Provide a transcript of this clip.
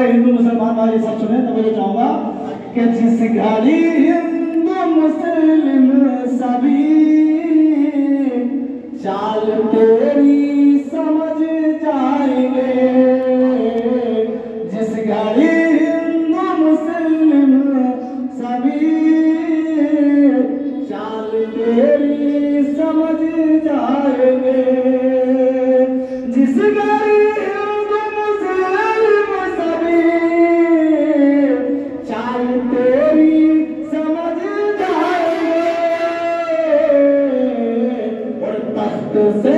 हिंदू मुसलमान भाई सब सुने तो मैं चाहूंगा कि जिस घड़ी हिंदू मुस्लिम सभी चाल तेरी समझ जाएंगे, जिस घड़ी हिंदू मुस्लिम सभी चाल तेरी समझ जाएंगे, जिस घड़ी हिंदू मुस्लिम सभी चाल तेरी समझ जाएंगे, और तख्त से